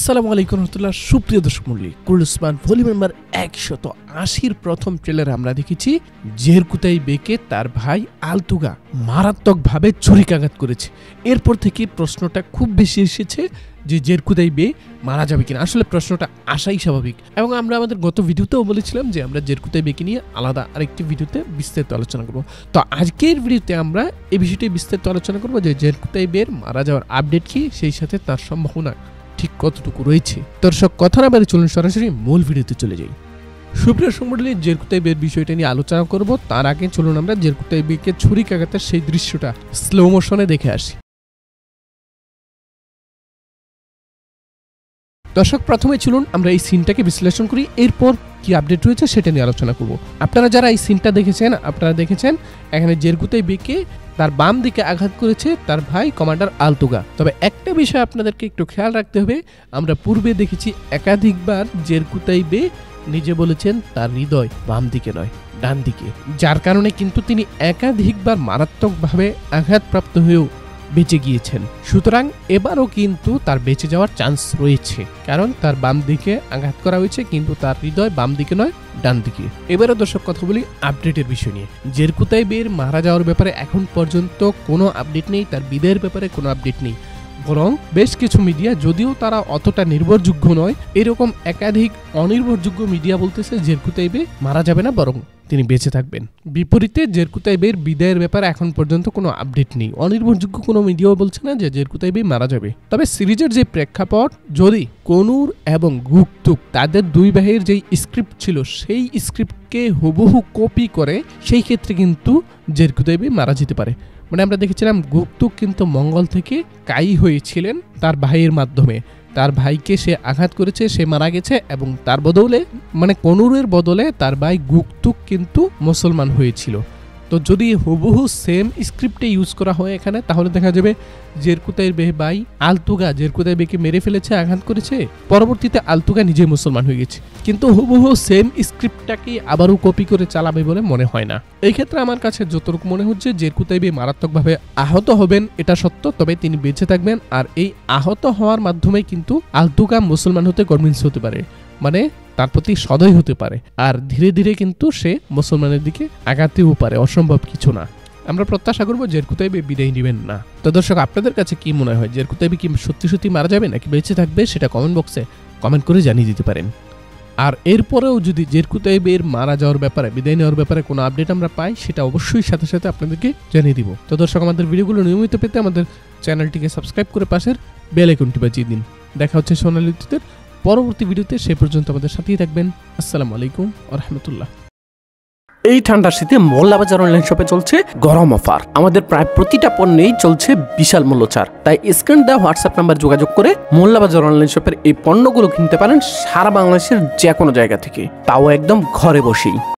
আসসালামু আলাইকুম রহমতুল্লাহ। সুপ্রিয় দর্শক মণ্ডলী, কুরুল উসমান ভলিউম নাম্বার 180 প্রথম ট্রেলারে আমরা দেখেছি জেরকুতাই বেকে তার ভাই আলতুগা মারাত্মকভাবে ছুরিকাঘাত করেছে। এরপর থেকে প্রশ্নটা খুব বেশি এসেছে যে জেরকুতাই বে মারা যাবে কিনা। আসলে প্রশ্নটা আসাই স্বাভাবিক এবং আমরা আমাদের গত ভিডিওতেও বলেছিলাম যে আমরা জেরকুতাই বেকে নিয়ে আলাদা আরেকটি ভিডিওতে বিস্তারিত আলোচনা করব। তো আজকের ভিডিওতে আমরা এই বিষয়টি বিস্তারিত আলোচনা করব যে জেরকুতাই বের মারা যাওয়ার আপডেট কি, সেই সাথে তার সম্ভাবনা ঠিক কতটুকু রয়েছে। দর্শক কথা না বলে চলুন সরাসরি মূল ভিডিওতে চলে যাই। সুপ্রিয় সংগঠনে জেরকুতাই বের বিষয়টা নিয়ে আলোচনা করব, তার আগে চলুন আমরা জেরকুতাই বেকে ছুরিকাঘাতের সেই দৃশ্যটা স্লো মোশনে দেখে আসি। দর্শক প্রথমে চলুন আমরা এই সিনটাকে বিশ্লেষণ করি, এরপর কি আপডেট রয়েছে সেটা নিয়ে আলোচনা করব। আপনারা যারা এই সিনটা দেখেছেন, আপনারা দেখেছেন এখানে জেরকুতাই বেকে তার বাম দিকে আঘাত করেছে তার ভাই কমান্ডার আলতুগা। তবে একটা বিষয় আপনাদেরকে একটু খেয়াল রাখতে হবে, আমরা পূর্বে দেখেছি একাধিকবার জেরকুতাই বে নিজে বলেছেন তার হৃদয় বাম দিকে নয় ডান দিকে, যার কারণে কিন্তু তিনি একাধিকবার মারাত্মকভাবে আঘাতপ্রাপ্ত হয়েও বেঁচে গিয়েছেন। সুতরাং এবারও কিন্তু তার বেঁচে যাওয়ার চান্স রয়েছে, কারণ তার বাম দিকে আঘাত করা হয়েছে কিন্তু তার হৃদয় বাম দিকে নয় ডান দিকে। এবারে দর্শক কথা বলি আপডেটের বিষয় নিয়ে। জেরকুতাই বের মারা যাওয়ার ব্যাপারে এখন পর্যন্ত কোনো আপডেট নেই, তার বিদায়ের ব্যাপারে কোনো আপডেট নেই। বরং বেশ কিছু মিডিয়া, যদিও তারা অতটা নির্ভরযোগ্য নয়, এরকম একাধিক অনির্ভরযোগ্য মিডিয়া বলতেছে জেরকুতাই বে মারা যাবে না, বরং তিনি বেঁচে থাকবেন। বিপরীতে জেরকুতাই বের বিদায়ের ব্যাপারে এখন পর্যন্ত কোনো আপডেট নেই। অনির্ভরযোগ্য কোনো মিডিয়াও বলছে না যে জেরকুতাই বে মারা যাবে। তবে সিরিজের যে প্রেক্ষাপট, যদি কনুর এবং গুকতুক তাদের দুই ভাইয়ের যেই স্ক্রিপ্ট ছিল সেই স্ক্রিপ্টকে হুবহু কপি করে, সেই ক্ষেত্রে কিন্তু জেরকুতাই বে মারা যেতে পারে। মানে আমরা দেখেছিলাম গুকতুক কিন্তু মঙ্গল থেকে কাই হয়েছিলেন তার ভাইয়ের মাধ্যমে, তার ভাইকে সে আঘাত করেছে, সে মারা গেছে এবং তার বদলে মানে কনুরের বদলে তার ভাই গুকতুক কিন্তু মুসলমান হয়েছিল। তো যদি হুবহু সেম স্ক্রিপ্টে ইউজ করা হয় এখানে, তাহলে দেখা যাবে জেরকুতাই বে ভাই আলতুগা জেরকুতাই বেকে মেরে ফেলেছে, আঘাত করেছে, পরবর্তীতে আলতুগা নিজে মুসলমান হয়ে গেছে। কিন্তু হুবহু সেম স্ক্রিপ্টটাকে আবারও কপি করে চালাবে বলে মনে হয় না। এই ক্ষেত্রে আমার কাছে যতটুকু মনে হচ্ছে জেরকুতাই বে মারাত্মকভাবে আহত হবেন এটা সত্য, তবে তিনি বেঁচে থাকবেন। আর এই আহত হওয়ার মাধ্যমে কিন্তু আলতুগা মুসলমান হতে কনভিন্স হতে পারে, মানে তার প্রতি সদয় হতে পারে, আর ধীরে ধীরে কিন্তু সে মুসলমানের দিকে আগাতেও পারে, অসম্ভব কিছু না। আমরা প্রত্যাশা করবো জেরকুতাই বে বিদায় নেবেন না। তো দর্শক আপনাদের কাছে কি মনে হয়, জেরকুতাই বে কি সত্যি সত্যি মারা যাবে নাকি বেঁচে থাকবে, সেটা কমেন্ট বক্সে কমেন্ট করে জানিয়ে দিতে পারেন। আর এরপরেও যদি জেরকুতাই বের মারা যাওয়ার ব্যাপারে, বিদায় নেওয়ার ব্যাপারে কোনো আপডেট আমরা পাই, সেটা অবশ্যই সাথে সাথে আপনাদেরকে জানিয়ে দিব। তো দর্শক আমাদের ভিডিওগুলো নিয়মিত পেতে আমাদের চ্যানেলটিকে সাবস্ক্রাইব করে পাশের বেল আইকনটি বাজিয়ে দিন। দেখা হচ্ছে সোনালী অতীতের পরবর্তী ভিডিওতে, সে পর্যন্ত আমাদের সাথেই থাকবেন। আসসালামু আলাইকুম ওয়া রাহমাতুল্লাহ। এই ঠান্ডার শীতে মোল্লা বাজার অনলাইন শপে চলছে গরম অফার। আমাদের প্রায় প্রতিটা পণ্যেই চলছে বিশাল মূল্য ছাড়। তাই স্ক্রিন দেওয়া হোয়াটসঅ্যাপ নাম্বার যোগাযোগ করে মোল্লা বাজার অনলাইন শপের এই পণ্যগুলো কিনতে পারেন সারা বাংলাদেশের যে কোনো জায়গা থেকে, তাও একদম ঘরে বসেই।